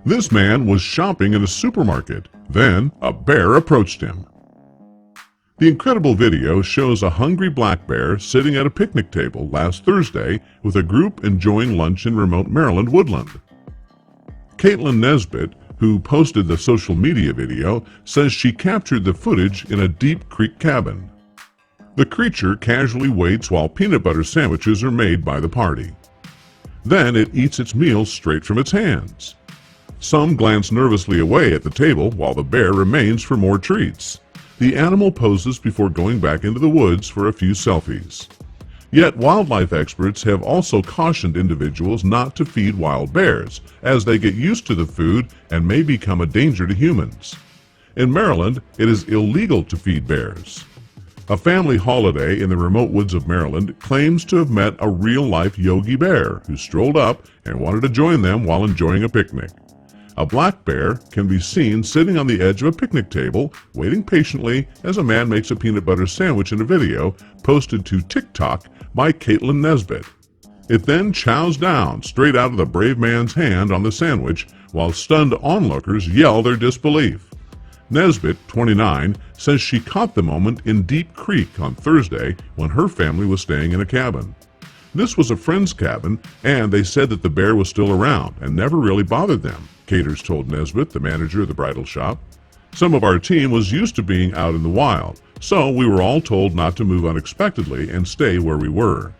This man was shopping in a supermarket. Then a bear approached him. The incredible video shows a hungry black bear sitting at a picnic table last Thursday with a group enjoying lunch in remote Maryland woodland. Caitlin Nesbitt, who posted the social media video, says she captured the footage in a Deep Creek cabin. The creature casually waits while peanut butter sandwiches are made by the party. Then it eats its meal straight from its hands. Some glance nervously away at the table while the bear remains for more treats. The animal poses before going back into the woods for a few selfies. Yet wildlife experts have also cautioned individuals not to feed wild bears, as they get used to the food and may become a danger to humans. In Maryland, it is illegal to feed bears. A family holiday in the remote woods of Maryland claims to have met a real-life Yogi Bear who strolled up and wanted to join them while enjoying a picnic. A black bear can be seen sitting on the edge of a picnic table, waiting patiently as a man makes a peanut butter sandwich in a video posted to TikTok by Caitlin Nesbitt. It then chows down straight out of the brave man's hand on the sandwich, while stunned onlookers yell their disbelief. Nesbitt, 29, says she caught the moment in Deep Creek on Thursday when her family was staying in a cabin. This was a friend's cabin, and they said that the bear was still around and never really bothered them, Caters told Nesbitt, the manager of the bridal shop. Some of our team was used to being out in the wild, so we were all told not to move unexpectedly and stay where we were.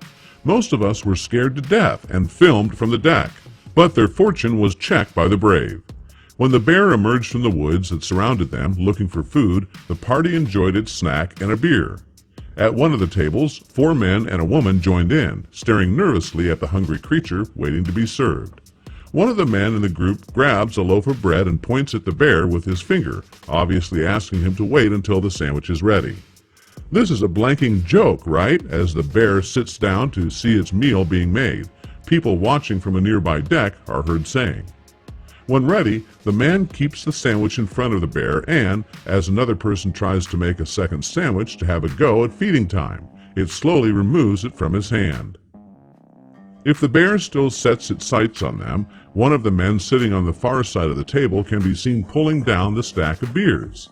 Most of us were scared to death and filmed from the deck, but their fortune was checked by the brave. When the bear emerged from the woods that surrounded them looking for food, the party enjoyed its snack and a beer. At one of the tables, 4 men and a woman joined in, staring nervously at the hungry creature waiting to be served. One of the men in the group grabs a loaf of bread and points at the bear with his finger, obviously asking him to wait until the sandwich is ready. This is a blanking joke, right? As the bear sits down to see its meal being made. People watching from a nearby deck are heard saying. When ready, the man keeps the sandwich in front of the bear and, as another person tries to make a second sandwich to have a go at feeding time, it slowly removes it from his hand. If the bear still sets its sights on them, one of the men sitting on the far side of the table can be seen pulling down the stack of beers.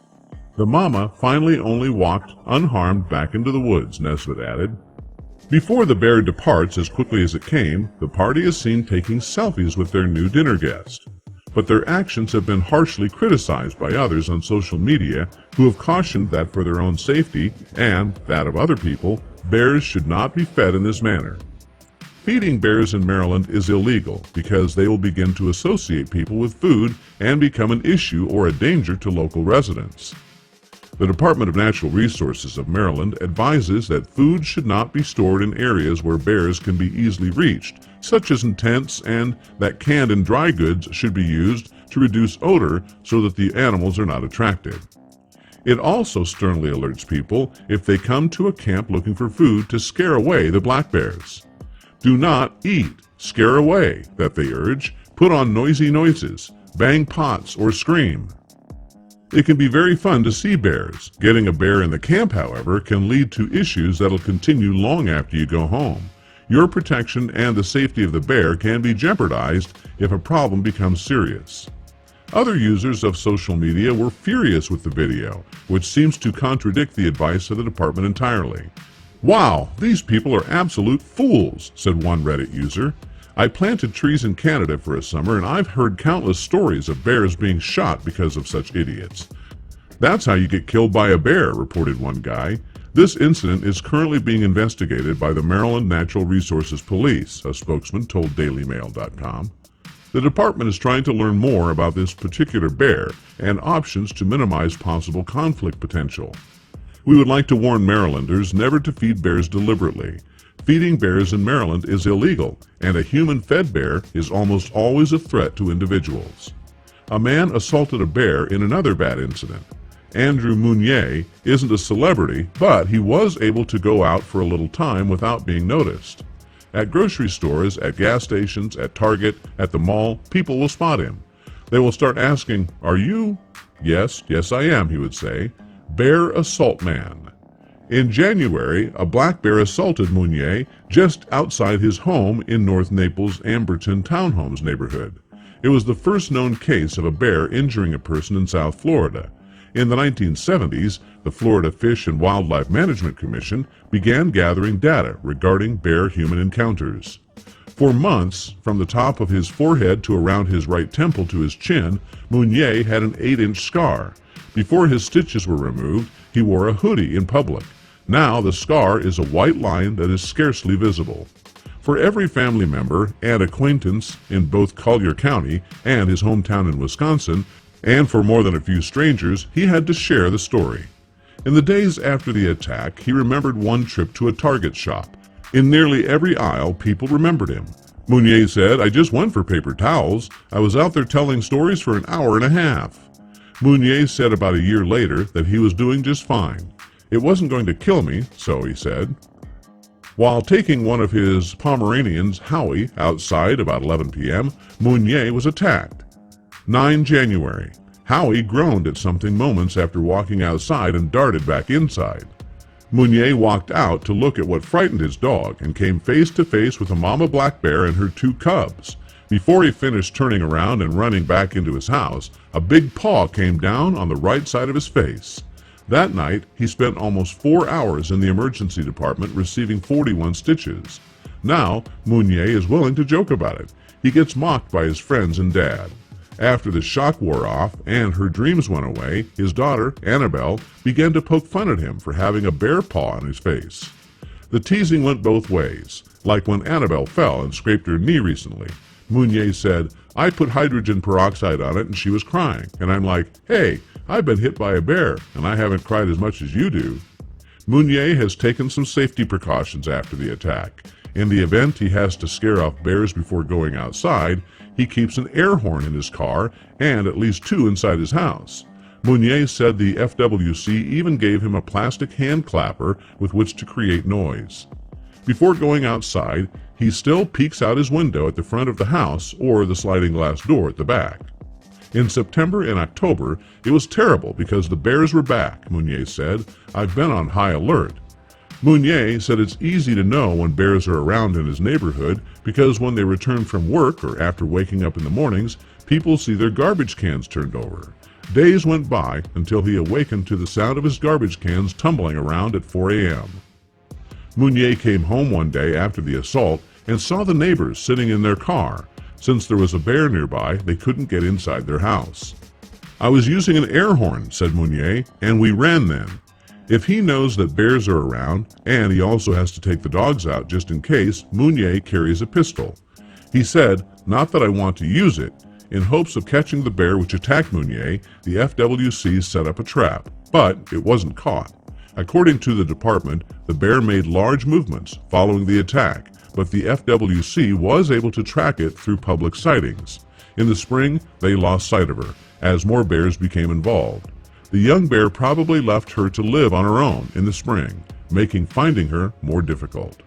The mama finally only walked unharmed back into the woods, Nesbitt added. Before the bear departs as quickly as it came, the party is seen taking selfies with their new dinner guest. But their actions have been harshly criticized by others on social media who have cautioned that for their own safety and that of other people, bears should not be fed in this manner. Feeding bears in Maryland is illegal because they will begin to associate people with food and become an issue or a danger to local residents. The Department of Natural Resources of Maryland advises that food should not be stored in areas where bears can be easily reached, such as in tents, and that canned and dry goods should be used to reduce odor so that the animals are not attracted. It also sternly alerts people if they come to a camp looking for food to scare away the black bears. Do not eat, scare away, that they urge, put on noisy noises, bang pots, or scream. It can be very fun to see bears. Getting a bear in the camp, however, can lead to issues that'll continue long after you go home. Your protection and the safety of the bear can be jeopardized if a problem becomes serious. Other users of social media were furious with the video, which seems to contradict the advice of the department entirely. "Wow, these people are absolute fools," said one Reddit user. "I planted trees in Canada for a summer and I've heard countless stories of bears being shot because of such idiots. That's how you get killed by a bear," reported one guy. This incident is currently being investigated by the Maryland Natural Resources Police, a spokesman told DailyMail.com. The department is trying to learn more about this particular bear and options to minimize possible conflict potential. "We would like to warn Marylanders never to feed bears deliberately. Feeding bears in Maryland is illegal, and a human-fed bear is almost always a threat to individuals." A man assaulted a bear in another bad incident. Andrew Mounier isn't a celebrity, but he was able to go out for a little time without being noticed. At grocery stores, at gas stations, at Target, at the mall, people will spot him. They will start asking, "Are you?" "Yes, yes I am," he would say. Bear assault man. In January, a black bear assaulted Mounier just outside his home in North Naples' Amberton Townhomes neighborhood. It was the first known case of a bear injuring a person in South Florida. In the 1970s, the Florida Fish and Wildlife Management Commission began gathering data regarding bear-human encounters. For months, from the top of his forehead to around his right temple to his chin, Mounier had an 8-inch scar. Before his stitches were removed, he wore a hoodie in public. Now the scar is a white line that is scarcely visible. For every family member and acquaintance in both Collier County and his hometown in Wisconsin, and for more than a few strangers, he had to share the story. In the days after the attack, he remembered one trip to a Target shop. In nearly every aisle, people remembered him. Mounier said, "I just went for paper towels. I was out there telling stories for an hour and a half." Mounier said about a year later that he was doing just fine. "It wasn't going to kill me," so he said. While taking one of his Pomeranians, Howie, outside about 11 p.m., Mounier was attacked. 9 January. Howie groaned at something moments after walking outside and darted back inside. Mounier walked out to look at what frightened his dog and came face to face with a mama black bear and her 2 cubs. Before he finished turning around and running back into his house, a big paw came down on the right side of his face. That night, he spent almost 4 hours in the emergency department receiving 41 stitches. Now, Mounier is willing to joke about it. He gets mocked by his friends and dad. After the shock wore off and her dreams went away, his daughter, Annabelle, began to poke fun at him for having a bear paw on his face. The teasing went both ways, like when Annabelle fell and scraped her knee recently. Mounier said, "I put hydrogen peroxide on it and she was crying, and I'm like, hey, I've been hit by a bear and I haven't cried as much as you do." Mounier has taken some safety precautions after the attack. In the event he has to scare off bears before going outside, he keeps an air horn in his car and at least 2 inside his house. Mounier said the FWC even gave him a plastic hand clapper with which to create noise. Before going outside, he still peeks out his window at the front of the house or the sliding glass door at the back. In September and October, it was terrible because the bears were back, Mounier said. "I've been on high alert." Mounier said it's easy to know when bears are around in his neighborhood because when they return from work or after waking up in the mornings, people see their garbage cans turned over. Days went by until he awakened to the sound of his garbage cans tumbling around at 4 a.m. Mounier came home one day after the assault and saw the neighbors sitting in their car. Since there was a bear nearby, they couldn't get inside their house. "I was using an air horn," said Mounier, "and we ran then." If he knows that bears are around, and he also has to take the dogs out just in case, Mounier carries a pistol. He said, "Not that I want to use it." In hopes of catching the bear which attacked Mounier, the FWC set up a trap, but it wasn't caught. According to the department, the bear made large movements following the attack, but the FWC was able to track it through public sightings. In the spring, they lost sight of her, as more bears became involved. The young bear probably left her to live on her own in the spring, making finding her more difficult.